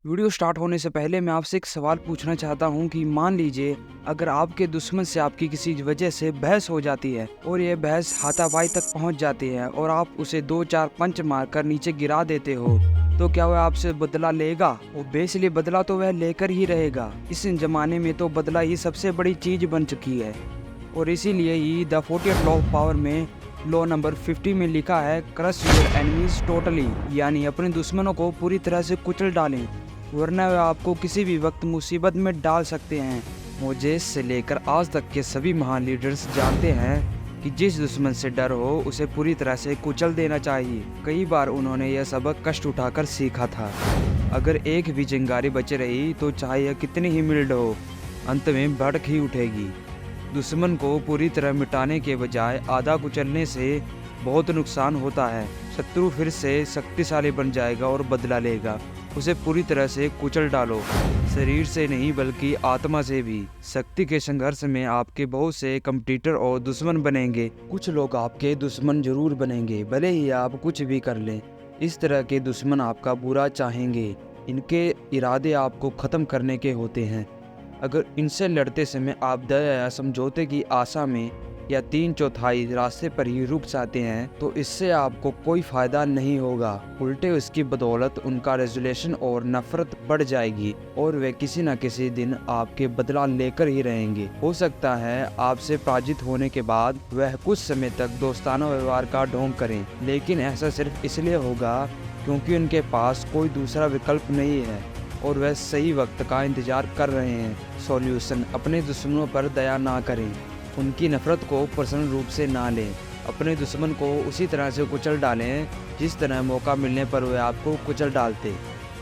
Video start होने से पहले मैं आपसे एक सवाल पूछना चाहता हूं कि मान लीजिए अगर आपके दुश्मन से आपकी किसी वजह से बहस हो जाती है और ये बहस हाथापाई तक पहुंच जाती है और आप उसे 2-4 पंच मारकर नीचे गिरा देते हो, तो क्या वह आपसे बदला लेगा? ऑब्वियसली बदला तो वह लेकर ही रहेगा। इस जमाने में तो बदला ही सबसे बड़ी चीज बन चुकी है और इसीलिए ही the 40th law of power में लॉ नंबर 50 में लिखा है, क्रश योर एनिमीज टोटली, यानी अपने दुश्मनों को पूरी तरह से कुचल डालें, वरना वे आपको किसी भी वक्त मुसीबत में डाल सकते हैं। मोजेस से लेकर आज तक के सभी महान लीडर्स जानते हैं कि जिस दुश्मन से डर हो उसे पूरी तरह से कुचल देना चाहिए। कई बार उन्होंने यह सबक कष्ट उठाकर सीखा था। अगर एक भी चिंगारी बच रही तो चाहे यह कितनी ही मिल्ड हो, अंत में भड़क ही उठेगी। दुश्मन को पूरी तरह मिटाने के बजाय आधा कुचलने से बहुत नुकसान होता है। शत्रु फिर से शक्तिशाली बन जाएगा और बदला लेगा। उसे पूरी तरह से कुचल डालो, शरीर से नहीं बल्कि आत्मा से भी। शक्ति के संघर्ष में आपके बहुत से कंपटीटर और दुश्मन बनेंगे। कुछ लोग आपके दुश्मन जरूर बनेंगे, भले ही आप कुछ भी कर लें। इस तरह के दुश्मन आपका बुरा चाहेंगे। इनके इरादे आपको ख़त्म करने के होते हैं। अगर इनसे लड़ते समय आप दया या समझौते की आशा में या 3/4 रास्ते पर ही रुक जाते हैं तो इससे आपको कोई फ़ायदा नहीं होगा। उल्टे उसकी बदौलत उनका रेजुलेशन और नफरत बढ़ जाएगी और वे किसी न किसी दिन आपके बदला लेकर ही रहेंगे। हो सकता है आपसे पराजित होने के बाद वह कुछ समय तक दोस्ताना व्यवहार का ढोंग करें, लेकिन ऐसा सिर्फ इसलिए होगा क्योंकि उनके पास कोई दूसरा विकल्प नहीं है और वह सही वक्त का इंतजार कर रहे हैं। सॉल्यूशन: अपने दुश्मनों पर दया ना करें, उनकी नफरत को पर्सनल रूप से ना लें। अपने दुश्मन को उसी तरह से कुचल डालें जिस तरह मौका मिलने पर वे आपको कुचल डालते।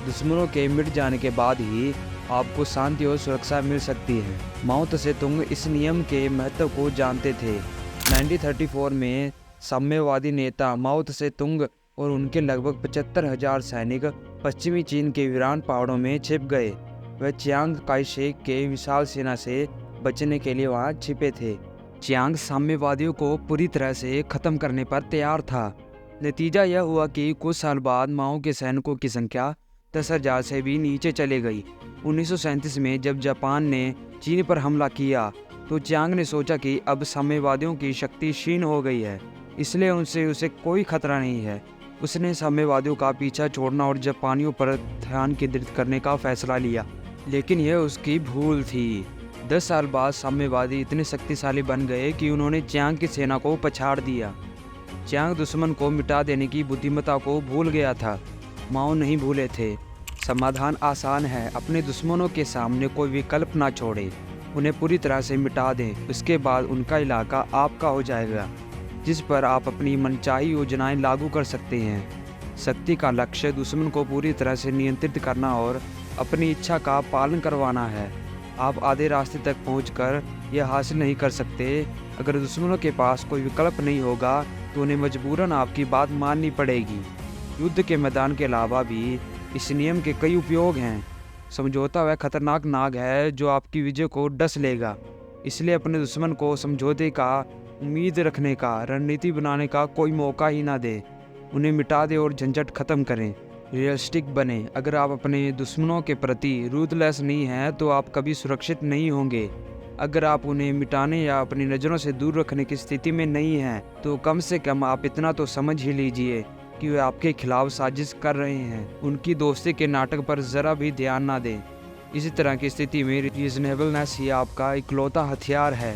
दुश्मनों के मिट जाने के बाद ही आपको शांति और सुरक्षा मिल सकती है। माओ त्से तुंग इस नियम के महत्व को जानते थे। 1934 में साम्यवादी नेता माओ त्से तुंग और उनके लगभग 75,000 सैनिक पश्चिमी चीन के वीरान पहाड़ों में छिप गए। वह चियांग काई शेक के विशाल सेना से बचने के लिए वहां छिपे थे। चियांग साम्यवादियों को पूरी तरह से खत्म करने पर तैयार था। नतीजा यह हुआ कि कुछ साल बाद माओ के सैनिकों की संख्या 10,000 से भी नीचे चली गई। 1937 में जब जापान ने चीन पर हमला किया तो चियांग ने सोचा कि अब साम्यवादियों की शक्ति क्षीण हो गई है, इसलिए उसे कोई खतरा नहीं है। उसने साम्यवादियों का पीछा छोड़ना और जापानियों पर ध्यान केंद्रित करने का फैसला लिया, लेकिन यह उसकी भूल थी। 10 साल बाद साम्यवादी इतने शक्तिशाली बन गए कि उन्होंने चियांग की सेना को पछाड़ दिया। चियांग दुश्मन को मिटा देने की बुद्धिमत्ता को भूल गया था, माओ नहीं भूले थे। समाधान आसान है, अपने दुश्मनों के सामने कोई विकल्प ना छोड़े, उन्हें पूरी तरह से मिटा दें। उसके बाद उनका इलाका आपका हो जाएगा, जिस पर आप अपनी मनचाही योजनाएं लागू कर सकते हैं। शक्ति का लक्ष्य दुश्मन को पूरी तरह से नियंत्रित करना और अपनी इच्छा का पालन करवाना है। आप आधे रास्ते तक पहुंचकर यह हासिल नहीं कर सकते। अगर दुश्मनों के पास कोई विकल्प नहीं होगा तो उन्हें मजबूरन आपकी बात माननी पड़ेगी। युद्ध के मैदान के अलावा भी इस नियम के कई उपयोग हैं। समझौता वह खतरनाक नाग है जो आपकी विजय को डस लेगा, इसलिए अपने दुश्मन को समझौते का, उम्मीद रखने का, रणनीति बनाने का कोई मौका ही ना दे। उन्हें मिटा दे और झंझट खत्म करें। रियलिस्टिक बने। अगर आप अपने दुश्मनों के प्रति रूथलेस नहीं हैं तो आप कभी सुरक्षित नहीं होंगे। अगर आप उन्हें मिटाने या अपनी नज़रों से दूर रखने की स्थिति में नहीं हैं तो कम से कम आप इतना तो समझ ही लीजिए कि वे आपके खिलाफ साजिश कर रहे हैं। उनकी दोस्ती के नाटक पर ज़रा भी ध्यान ना दें। इसी तरह की स्थिति में रीजनेबलनेस ही आपका इकलौता हथियार है।